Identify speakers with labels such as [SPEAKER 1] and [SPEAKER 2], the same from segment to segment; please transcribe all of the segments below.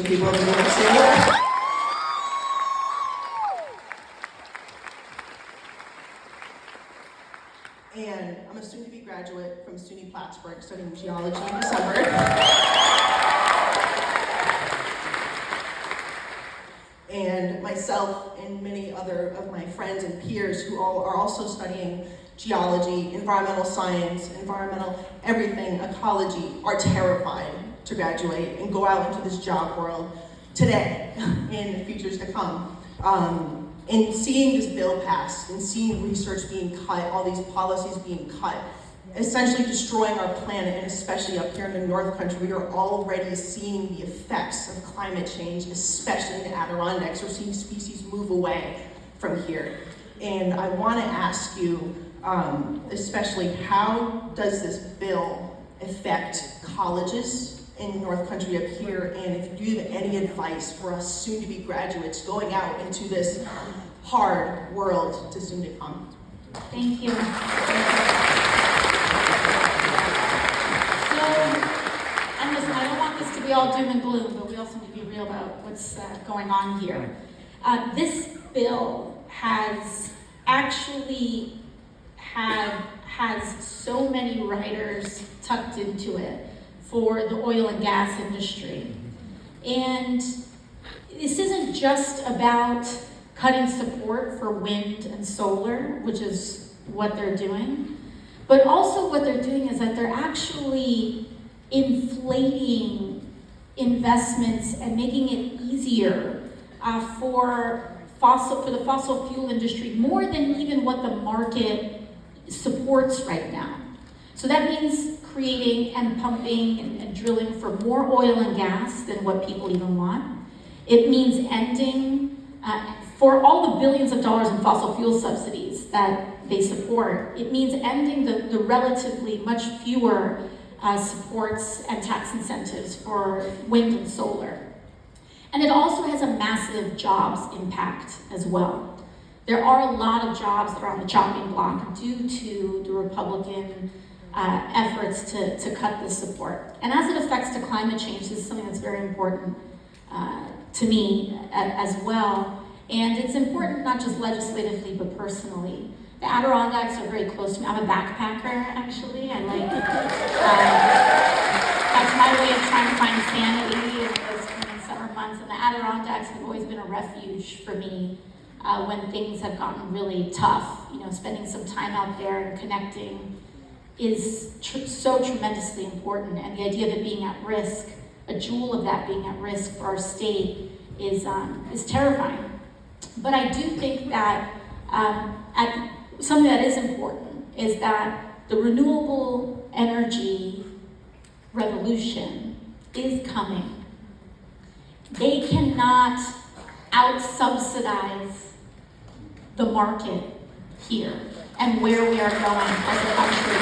[SPEAKER 1] people of New York City. And I'm a soon-to-be graduate from SUNY Plattsburgh studying geology in December. And myself and many other of my friends and peers who all are also studying geology, environmental science, environmental everything, ecology, are terrified to graduate and go out into this job world today and the futures to come. And seeing this bill passed and seeing research being cut, all these policies being cut, essentially destroying our planet, and especially up here in the North Country, we are already seeing the effects of climate change, especially in the Adirondacks. We're seeing species move away from here. And I want to ask you, especially, how does this bill affect colleges in the North Country up here? And if you have any advice for us soon-to-be graduates going out into this hard world to soon to come?
[SPEAKER 2] Thank you. And listen, I don't want this to be all doom and gloom, but we also need to be real about what's going on here. This bill has actually has so many riders tucked into it for the oil and gas industry. And this isn't just about cutting support for wind and solar, which is what they're doing, but also what they're doing is that they're actually inflating investments and making it easier for the fossil fuel industry, more than even what the market supports right now. So that means creating and pumping and drilling for more oil and gas than what people even want. It means ending, for all the billions of dollars in fossil fuel subsidies that they support, it means ending the relatively much fewer supports and tax incentives for wind and solar. And it also has a massive jobs impact as well. There are a lot of jobs that are on the chopping block due to the Republican efforts to cut this support. And as it affects to climate change, this is something that's very important to me as well. And it's important not just legislatively, but personally. The Adirondacks are very close to me. I'm a backpacker, actually. I like, that's my way of trying to find sanity in those summer months. And the Adirondacks have always been a refuge for me when things have gotten really tough. You know, spending some time out there and connecting is so tremendously important. And the idea of it being at risk, a jewel of that being at risk for our state is terrifying. But I do think that something that is important is that the renewable energy revolution is coming. They cannot out-subsidize the market here and where we are going as a country.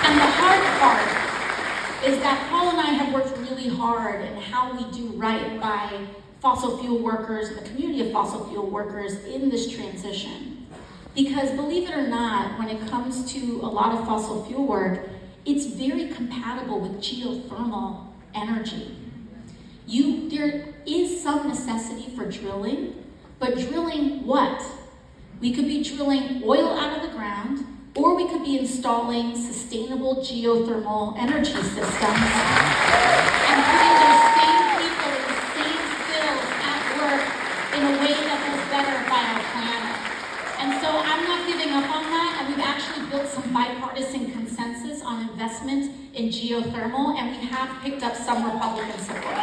[SPEAKER 2] And the hard part is that Paul and I have worked really hard in how we do right by fossil fuel workers and the community of fossil fuel workers in this transition. Because believe it or not, when it comes to a lot of fossil fuel work, it's very compatible with geothermal energy. There is some necessity for drilling, but drilling what? We could be drilling oil out of the ground, or we could be installing sustainable geothermal energy systems and putting those same people with the same skills at work in a way that is better by our planet. And so I'm not giving up on that, and we've actually built some bipartisan consensus on investment in geothermal, and we have picked up some Republican support.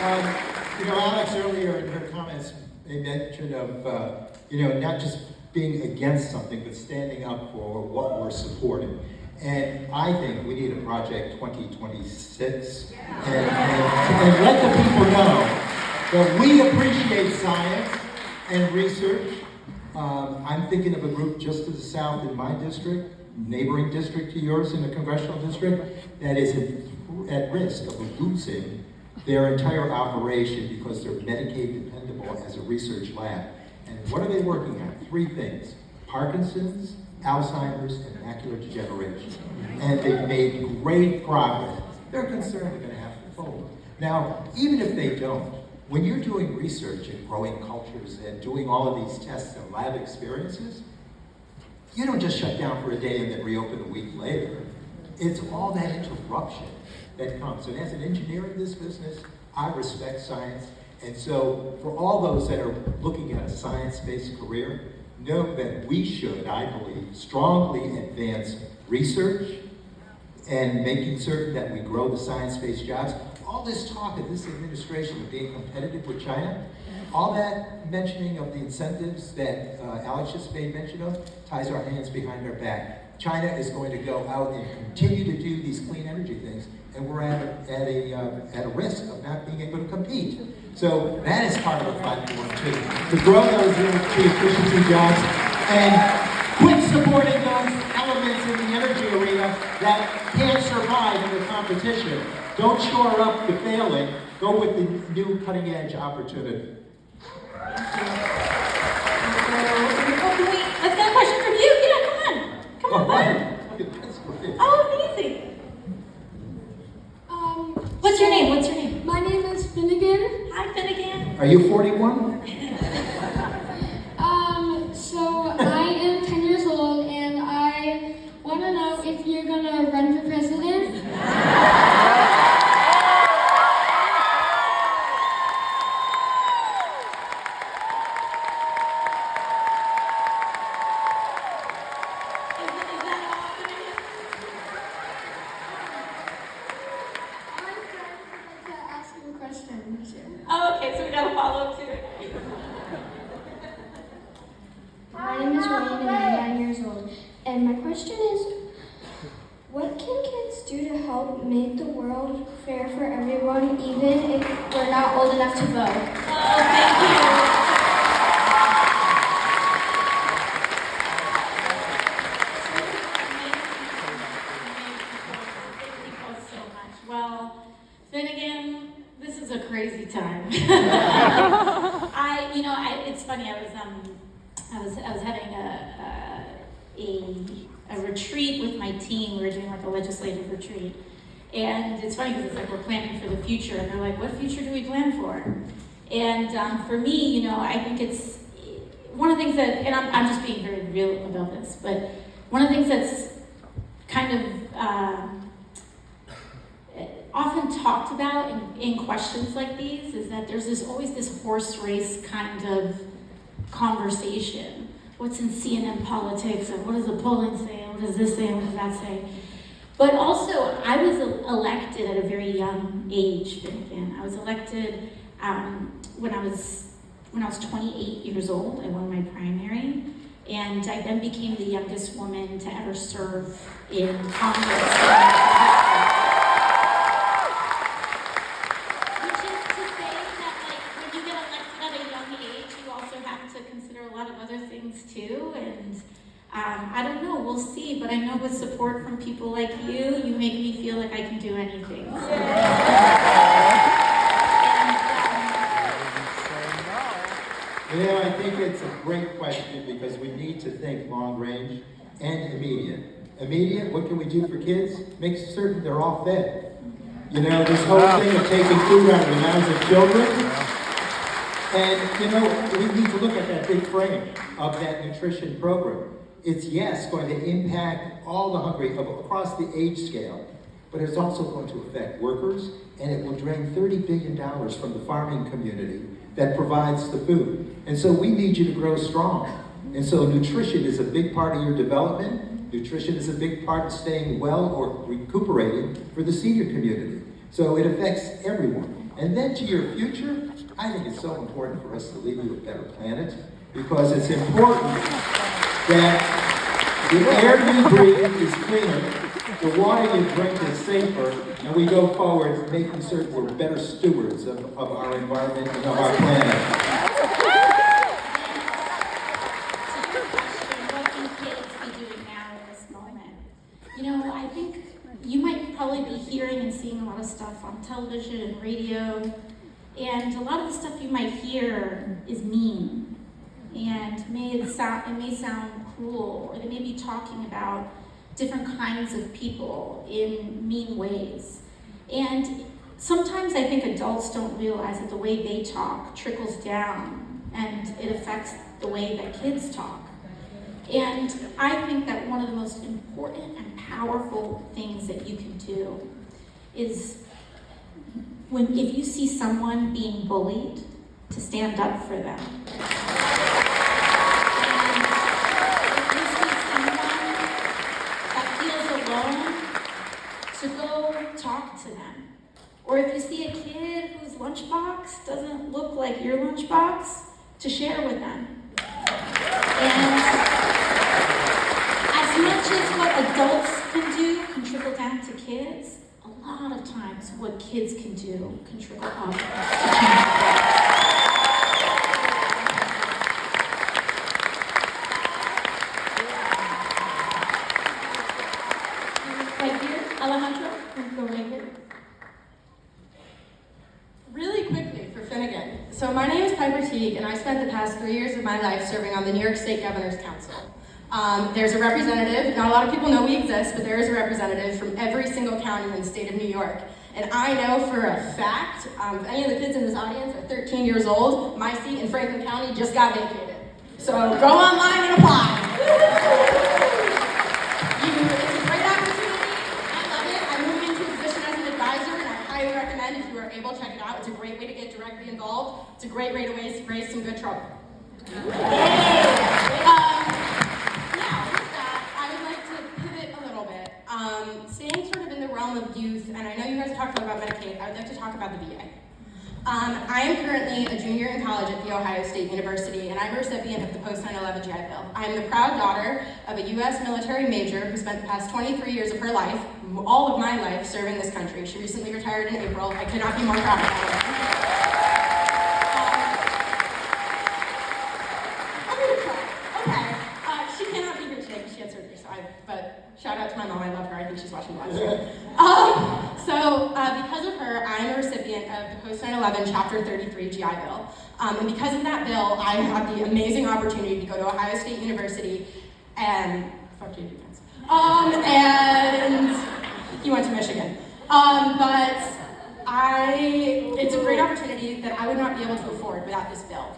[SPEAKER 3] Awesome. Alex earlier in her comments made mention of, not just being against something, but standing up for what we're supporting. And I think we need a Project 2026 and let the people know that we appreciate science and research. I'm thinking of a group just to the south in my district, neighboring district to yours in the congressional district, that is at risk of losing their entire operation because they're Medicaid dependable as a research lab. And what are they working on? 3 things: Parkinson's, Alzheimer's and macular degeneration. And they've made great progress. They're concerned they're going to have to fold. Now, even if they don't, when you're doing research and growing cultures and doing all of these tests and lab experiences, you don't just shut down for a day and then reopen a week later. It's all that interruption that comes. And as an engineer in this business, I respect science. And so for all those that are looking at a science-based career, know that we should, I believe, strongly advance research and making certain that we grow the science-based jobs. All this talk of this administration of being competitive with China, all that mentioning of the incentives that Alex just made mention of, ties our hands behind our back. China is going to go out and continue to do these clean energy things, and we're at a risk of not being able to compete. So that is part of the platform too, to grow those energy efficiency jobs and quit supporting those elements in the energy arena that can't survive in the competition. Don't shore up the failing, go with the new cutting edge opportunity.
[SPEAKER 2] Let's get a question from you. Yeah, come on. Come on,
[SPEAKER 3] Right.
[SPEAKER 2] Oh, amazing. What's your name? What's your name?
[SPEAKER 4] My name is Finnegan.
[SPEAKER 2] Hi, Finnegan.
[SPEAKER 3] Are you 41?
[SPEAKER 4] So I am 10 years old, and I want to know if you're gonna run for president.
[SPEAKER 2] Oh, okay, so we got a follow-up too.
[SPEAKER 4] My name is Ryan, and I'm 9 years old. And my question is, what can kids do to help make the world fair for everyone, even if we're not old enough to vote?
[SPEAKER 2] Oh, thank you. Thank you both so much. Well, Finnegan, this is a crazy time. It's funny. I was having a retreat with my team. We were doing like a legislative retreat, and it's funny because it's like we're planning for the future, and they're like, "What future do we plan for?" And for me, I think it's one of the things that, and I'm just being very real about this, but one of the things that's kind of often talked about in questions like these is that there's always this horse race kind of conversation. What's in CNN politics, and what does the polling say, and what does this say, and what does that say? But also, I was elected at a very young age, Finnegan. I was elected when I was 28 years old. I won my primary, and I then became the youngest woman to ever serve in Congress. Too, and I don't know, we'll see, but I know with support from people like you make me feel like I can do anything. So.
[SPEAKER 3] I think it's a great question because we need to think long range and immediate. Immediate, what can we do for kids? Make certain they're all fed. This whole thing of taking food out of the mouths of children. And, we need to look at that big frame of that nutrition program. It's, yes, going to impact all the hungry across the age scale, but it's also going to affect workers, and it will drain $30 billion from the farming community that provides the food. And so we need you to grow strong. And so nutrition is a big part of your development. Nutrition is a big part of staying well or recuperating for the senior community. So it affects everyone. And then to your future, I think it's so important for us to leave you a better planet because it's important that the air you breathe is cleaner, the water you drink is safer, and we go forward making certain we're better stewards of our environment and of our planet.
[SPEAKER 2] What can kids be doing now in this moment? I think you might probably be hearing and seeing a lot of stuff on television and radio. And a lot of the stuff you might hear is mean, and it may sound cruel, or they may be talking about different kinds of people in mean ways. And sometimes I think adults don't realize that the way they talk trickles down and it affects the way that kids talk. And I think that one of the most important and powerful things that you can do is if you see someone being bullied, to stand up for them. And if you see someone that feels alone, to go talk to them. Or if you see a kid whose lunchbox doesn't look like your lunchbox, to share with them. And as much as what adults can do can trickle down to kids, a lot of times what kids can do can trickle up to parents. Right here, Alejandro, go right here.
[SPEAKER 5] Really quickly for Finnegan. So my name is Piper Teague, and I spent the past 3 years of my life serving on the New York State Governor's Council. There's a representative, not a lot of people know we exist, but there is a representative from every single county in the state of New York. And I know for a fact, if any of the kids in this audience are 13 years old, my seat in Franklin County just got vacated. So go online and apply. It's a great opportunity. I love it. I'm moving into a position as an advisor, and I highly recommend if you are able, check it out. It's a great way to get directly involved. It's a great way to raise some good trouble. Staying sort of in the realm of youth, and I know you guys talked about Medicaid, I would like to talk about the VA. I am currently a junior in college at The Ohio State University, and I'm a recipient of the post-9/11 GI Bill. I am the proud daughter of a U.S. military major who spent the past 23 years of her life, all of my life, serving this country. She recently retired in April. I could not be more proud of her. But shout out to my mom, I love her, I think she's watching live. Because of her, I'm a recipient of the post-9/11 Chapter 33 GI Bill. And because of that bill, I had the amazing opportunity to go to Ohio State University and, fuck you, guys. And he went to Michigan. It's a great opportunity that I would not be able to afford without this bill.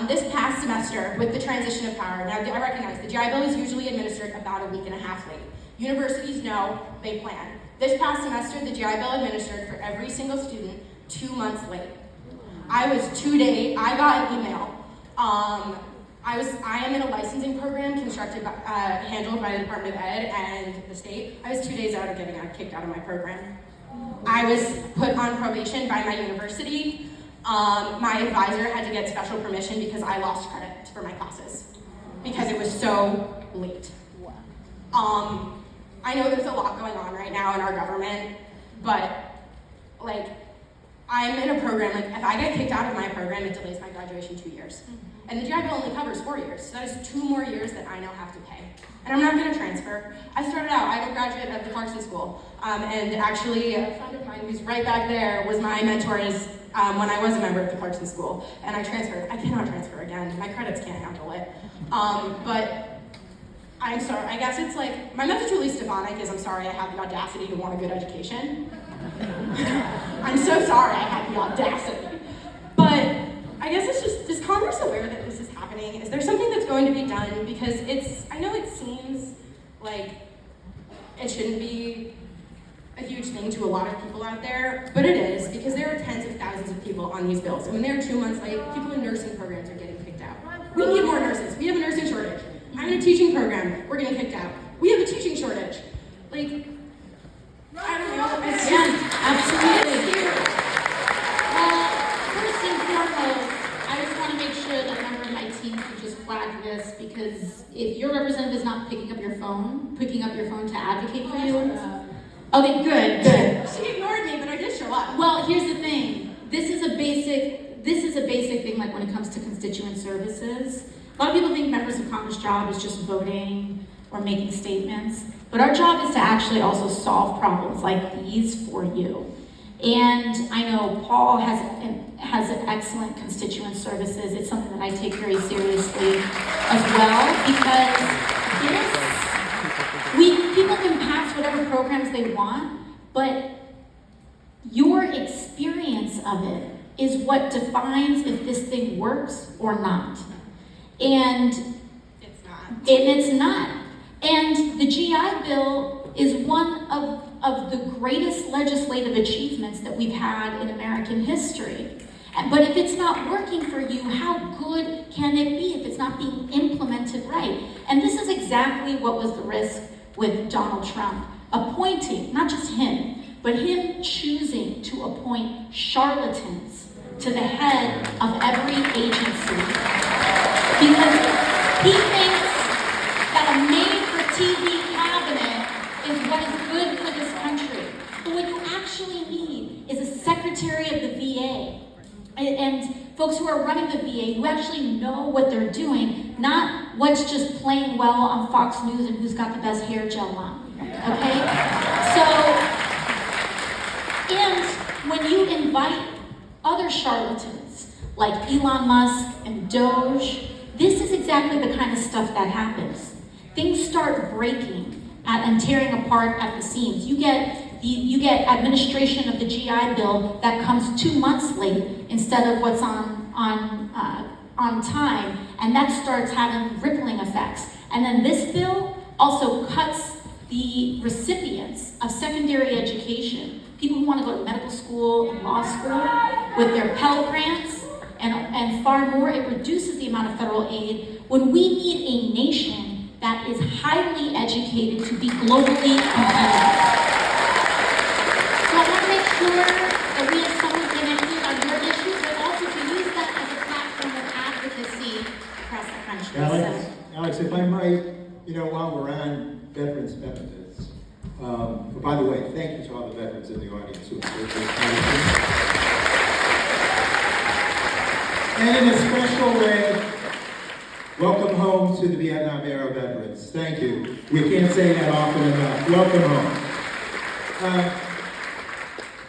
[SPEAKER 5] This past semester, with the transition of power, now I recognize the GI Bill is usually administered about a week and a half late. Universities know, they plan. This past semester, the GI Bill administered for every single student 2 months late. I got an email. I am in a licensing program handled by the Department of Ed and the state. I was 2 days out of getting kicked out of my program. I was put on probation by my university. My advisor had to get special permission because I lost credit for my classes because it was so late. I know there's a lot going on right now in our government, but I'm in a program, if I get kicked out of my program, it delays my graduation 2 years. And the GI Bill only covers 4 years, so that is 2 more years that I now have to pay. And I'm not gonna transfer. I'm a graduate of the Clarkson School, and actually a friend of mine who's right back there was my mentor when I was a member of the Clarkson School, and I transferred. I cannot transfer again. My credits can't handle it. But I'm sorry, I guess it's my message to Elise Stefanik is I'm sorry I had the audacity to want a good education. I'm so sorry I had the audacity. But I guess it's just, is Congress aware that this is happening? Is there something that's going to be done? Because I know it seems like it shouldn't be a huge thing to a lot of people out there, but it is, because there are tens of thousands of people on these bills. And when they're 2 months late, people in nursing programs are getting kicked out. We need more nurses. We have a nursing shortage. I'm in a teaching program. We're getting kicked out. We have a teaching shortage. I don't know.
[SPEAKER 2] Absolutely. Well, first and foremost, I just want to make sure that a member of my team can just flag this, because if your representative is not picking up your phone to advocate for you. Okay, good.
[SPEAKER 5] She ignored me, but I did show up.
[SPEAKER 2] Well, here's the thing. This is a basic thing, when it comes to constituent services. A lot of people think members of Congress' job is just voting or making statements, but our job is to actually also solve problems like these for you. And I know Paul has an excellent constituent services. It's something that I take very seriously as well, because people can pass whatever programs they want, but your experience of it is what defines if this thing works or not. And it's not. And the GI Bill is one of the greatest legislative achievements that we've had in American history. But if it's not working for you, how good can it be if it's not being implemented right? And this is exactly what was the risk with Donald Trump appointing, not just him, but him choosing to appoint charlatans to the head of every agency. Because he thinks that a made-for-TV cabinet is what is good for this country. But what you actually need is a secretary of the VA and folks who are running the VA who actually know what they're doing, not what's just playing well on Fox News and who's got the best hair gel on. Okay? And when you invite other charlatans like Elon Musk and Doge, this is exactly the kind of stuff that happens. Things start breaking and tearing apart at the seams. You get administration of the GI Bill that comes 2 months late instead of what's on time, and that starts having rippling effects. And then this bill also cuts the recipients of secondary education, people who want to go to medical school and law school, with their Pell Grants and far more. It reduces the amount of federal aid when we need a nation that is highly educated to be globally competitive. So I want to make sure that we have someone connected on your issues, but also to use that as a platform of advocacy across the country.
[SPEAKER 3] Alex, if I might, while we're on veterans benefits, by the way, thank you to all the veterans in the audience who have served this country. And in a special way, welcome home to the Vietnam era veterans. Thank you. We can't say that often enough. Welcome home.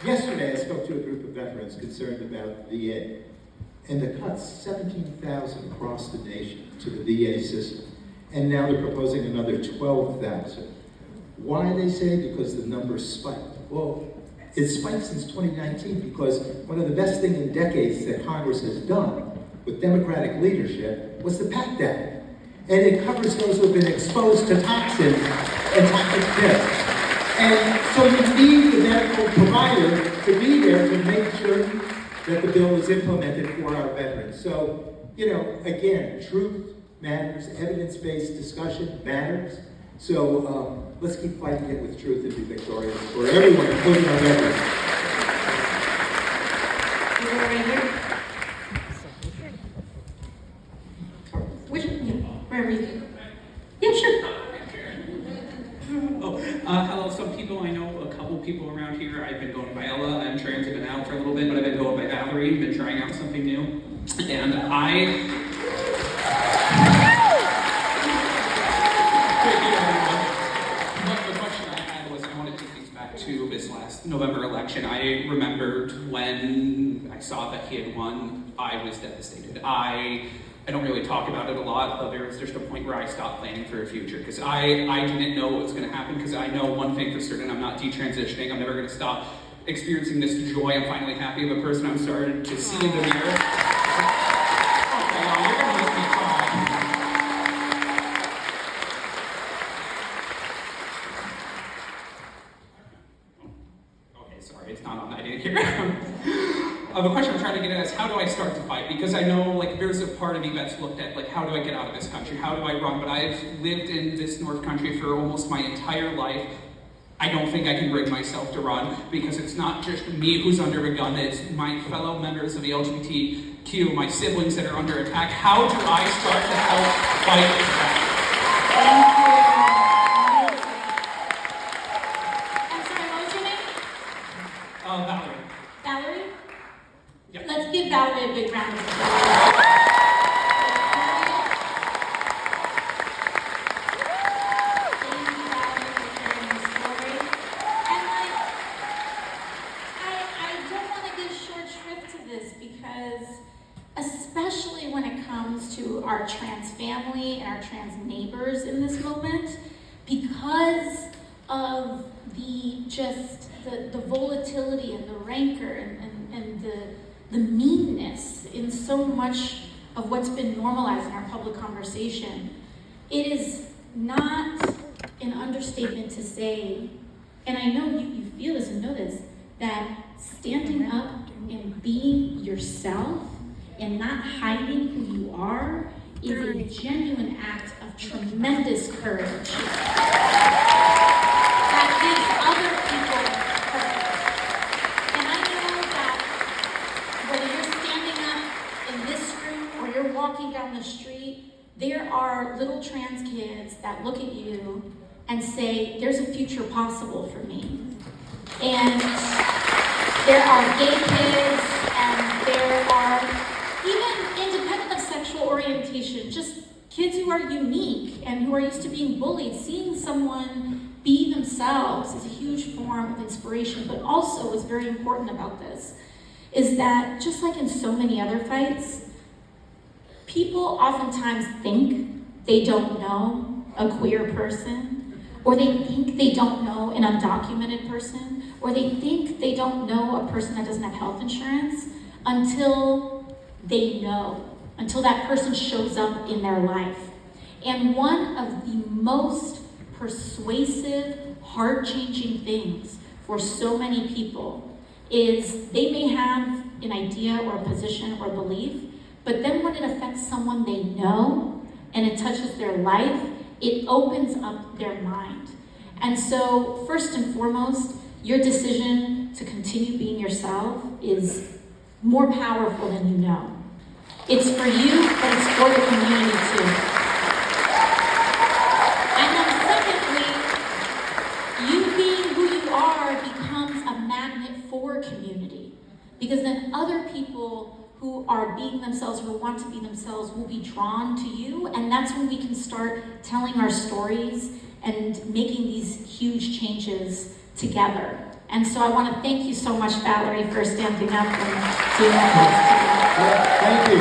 [SPEAKER 3] Yesterday, I spoke to a group of veterans concerned about VA, and the cuts, 17,000 across the nation to the VA system, and now they're proposing another 12,000. Why, they say? Because the numbers spiked. Well, it spiked since 2019 because one of the best things in decades that Congress has done with Democratic leadership was the PACT Act. And it covers those who have been exposed to toxins and toxic deaths. And so you need the medical provider to be there to make sure that the bill is implemented for our veterans. So, again, truth matters, evidence-based discussion matters. So let's keep fighting it with truth and be victorious for everyone, including our veterans.
[SPEAKER 2] Right here. Wherever you go. Yeah, sure.
[SPEAKER 6] Hello, some people, I know a couple people around here. I've been going by Ella, I'm trans, I've been out for a little bit, but I've been going by Valerie, been trying out something new. And the question I had was, I want to take things back to this last November election. I remembered when I saw that he had won, I was devastated. I don't really talk about it a lot, but there was just a point where I stopped planning for a future because I didn't know what was going to happen, because I know one thing for certain: I'm not detransitioning. I'm never going to stop experiencing this joy. I'm finally happy of a person I'm starting to see in the mirror. Okay, now you're going to make me cry. Okay, sorry, it's not on. I didn't hear it. The question I'm trying to get at is, how do I start to fight? Because I know, there's a part of me that's looked at, how do I get out of this country? How do I run? But I've lived in this North Country for almost my entire life. I don't think I can bring myself to run, because it's not just me who's under a gun, it's my fellow members of the LGBTQ, my siblings that are under attack. How do I start to help fight this back?
[SPEAKER 2] I'm sorry, what was your name?
[SPEAKER 6] Valerie.
[SPEAKER 2] Valerie?
[SPEAKER 6] Yeah.
[SPEAKER 2] Let's give Valerie a big round of applause. Thank you, Valerie, for sharing your story. And I because especially when it comes to our trans family and our trans neighbors in this moment, because of the volatility and the rancor and the meanness in so much of what's been normalized in our public conversation, it is not an understatement to say, and I know you feel this and know this, that standing up and being yourself and not hiding who you are is a genuine act of tremendous courage that gives other people purpose. And I know that whether you're standing up in this room or you're walking down the street, there are little trans kids that look at you and say, there's a future possible for me. And there are gay kids, and there are even independent of sexual orientation, just kids who are unique and who are used to being bullied. Seeing someone be themselves is a huge form of inspiration, but also what's very important about this is that just like in so many other fights, people oftentimes think they don't know a queer person, or they think they don't know an undocumented person, or they think they don't know a person that doesn't have health insurance until they know, until that person shows up in their life. And one of the most persuasive, heart-changing things for so many people is they may have an idea or a position or belief, but then when it affects someone they know and it touches their life, it opens up their mind. And so, first and foremost, your decision to continue being yourself is more powerful than you know. It's for you, but it's for the community too. And then secondly, you being who you are becomes a magnet for community. Because then other people who are being themselves, who want to be themselves, will be drawn to you, and that's when we can start telling our stories and making these huge changes together. And so I want to thank you so much, Valerie, for standing up and doing that.
[SPEAKER 3] Thank you.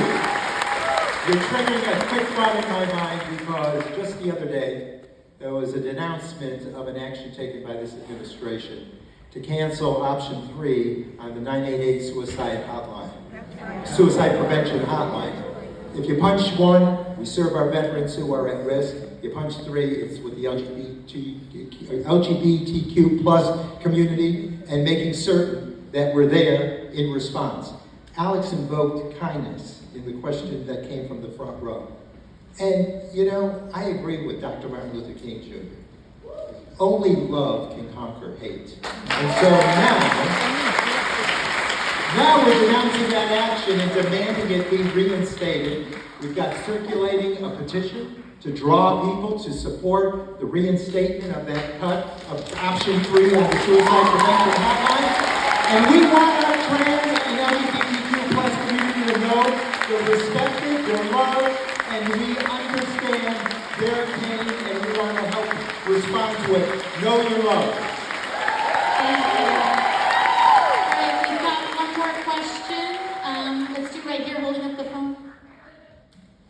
[SPEAKER 3] You're triggering a quick thought in my mind because just the other day, there was an announcement of an action taken by this administration to cancel option 3 on the 988 suicide prevention hotline. If you punch 1, we serve our veterans who are at risk. You punch 3, it's with the LGBTQ plus community and making certain that we're there in response. Alex invoked kindness in the question that came from the front row. And, you know, I agree with Dr. Martin Luther King Jr. Only love can conquer hate. And so now we're denouncing that action and demanding it be reinstated. We've got circulating a petition to draw people to support the reinstatement of that cut of option 3 on the suicide prevention hotline. And we want our trans and LGBTQ plus community to know they're respected, they're loved, and we understand their pain, and we want to help respond to it. Know your love.
[SPEAKER 2] Thank you. All right, we've got one more question. Let's do right here, holding up the phone.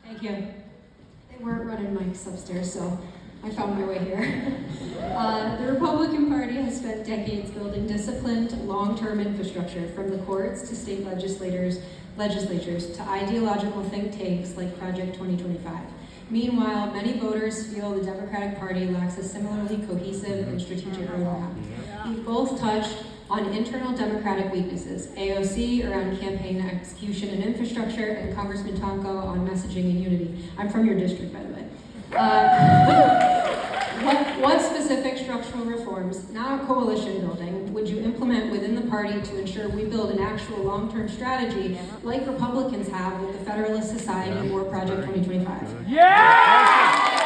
[SPEAKER 7] Thank you. They weren't running mics upstairs, so I found my way here. The Republican Party has spent decades building disciplined, long-term infrastructure from the courts to state legislatures to ideological think tanks like Project 2025. Meanwhile, many voters feel the Democratic Party lacks a similarly cohesive and strategic roadmap. You've both touched on internal Democratic weaknesses, AOC around campaign execution and infrastructure, and Congressman Tonka on messaging and unity. I'm from your district, by the way. What specific structural reforms, not coalition building, would you implement within the party to ensure we build an actual long-term strategy like Republicans have with the Federalist Society or Project 2025?
[SPEAKER 2] Yeah!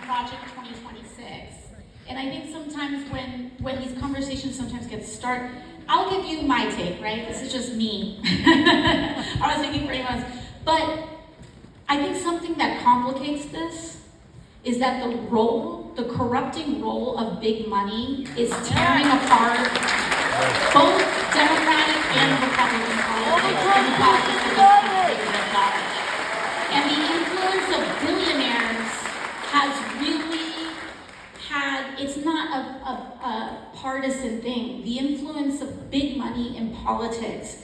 [SPEAKER 2] Project 2026. And I think sometimes when these conversations sometimes get started, I'll give you my take, right? This is just me. I was thinking for anyone else. But I think something that complicates this is that the role the corrupting role of big money is tearing apart both Democratic and Republican politics and the politics of this country at large. And the influence of billionaires has really had, it's not a partisan thing. The influence of big money in politics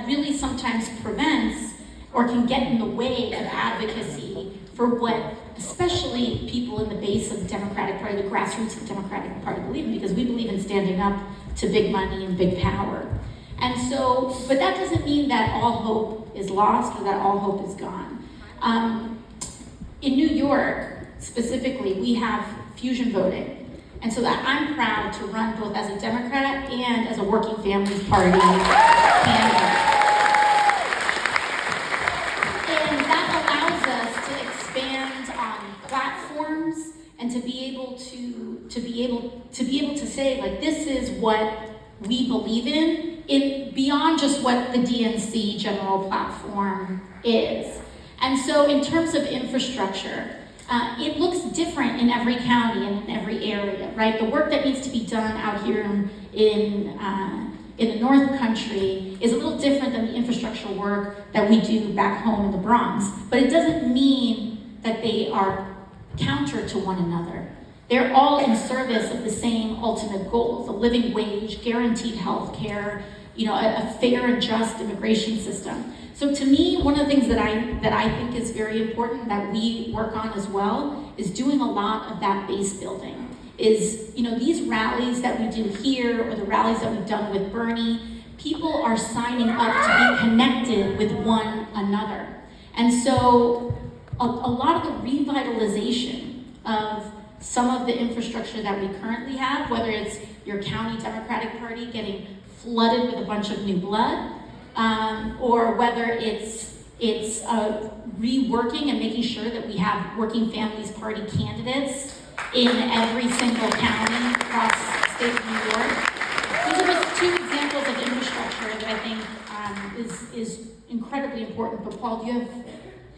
[SPEAKER 2] really sometimes prevents or can get in the way of advocacy for what especially people in the base of the Democratic Party, the grassroots of the Democratic Party believe in, because we believe in standing up to big money and big power. And so, but that doesn't mean that all hope is lost or that all hope is gone. In New York, specifically, we have fusion voting. And so that I'm proud to run both as a Democrat and as a Working Families Party candidate. And that allows us to expand on platforms and to be able to say, like, this is what we believe in beyond just what the DNC general platform is. And so in terms of infrastructure, it looks different in every county and in every area, right? The work that needs to be done out here in the North Country is a little different than the infrastructure work that we do back home in the Bronx. But it doesn't mean that they are counter to one another. They're all in service of the same ultimate goals: a living wage, guaranteed health care, a fair and just immigration system. So to me, one of the things that I think is very important that we work on as well is doing a lot of that base building. Is, these rallies that we do here or the rallies that we've done with Bernie, people are signing up to be connected with one another. And so a lot of the revitalization of some of the infrastructure that we currently have, whether it's your county Democratic Party getting flooded with a bunch of new blood, or whether it's reworking and making sure that we have Working Families Party candidates in every single county across the state of New York. Those are just two examples of infrastructure that I think is incredibly important. But Paul, do you have?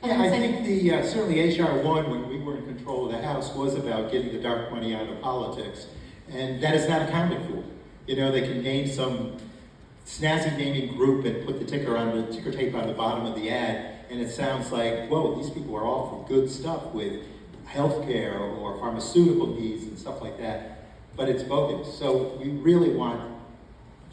[SPEAKER 3] Yeah, I think certainly H.R. 1, when we were in control of the House, was about getting the dark money out of politics, and that is not accounted for. They can name some snazzy naming group and put the ticker tape on the bottom of the ad, and it sounds like, whoa, these people are all for good stuff with healthcare or pharmaceutical needs and stuff like that, but it's bogus. So we really want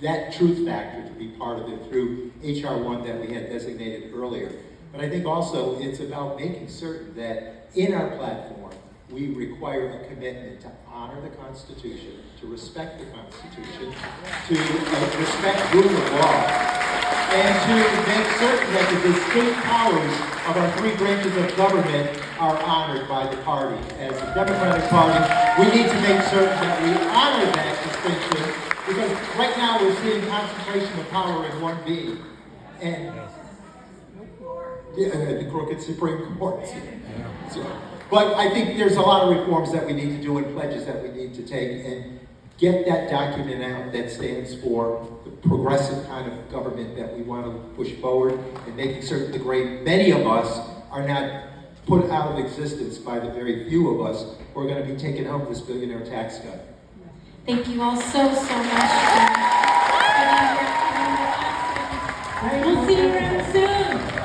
[SPEAKER 3] that truth factor to be part of it through H.R. 1 that we had designated earlier. But I think also it's about making certain that in our platform, we require a commitment to honor the Constitution, to respect the Constitution, to respect rule of law, and to make certain that the distinct powers of our three branches of government are honored by the party. As the Democratic Party, we need to make certain that we honor that distinction, because right now we're seeing concentration of power in one being, and the crooked Supreme Court. But I think there's a lot of reforms that we need to do and pledges that we need to take and get that document out that stands for the progressive kind of government that we want to push forward, and making certain many of us are not put out of existence by the very few of us who are going to be taking home this billionaire tax cut.
[SPEAKER 2] Thank you all so much. We'll see you around soon.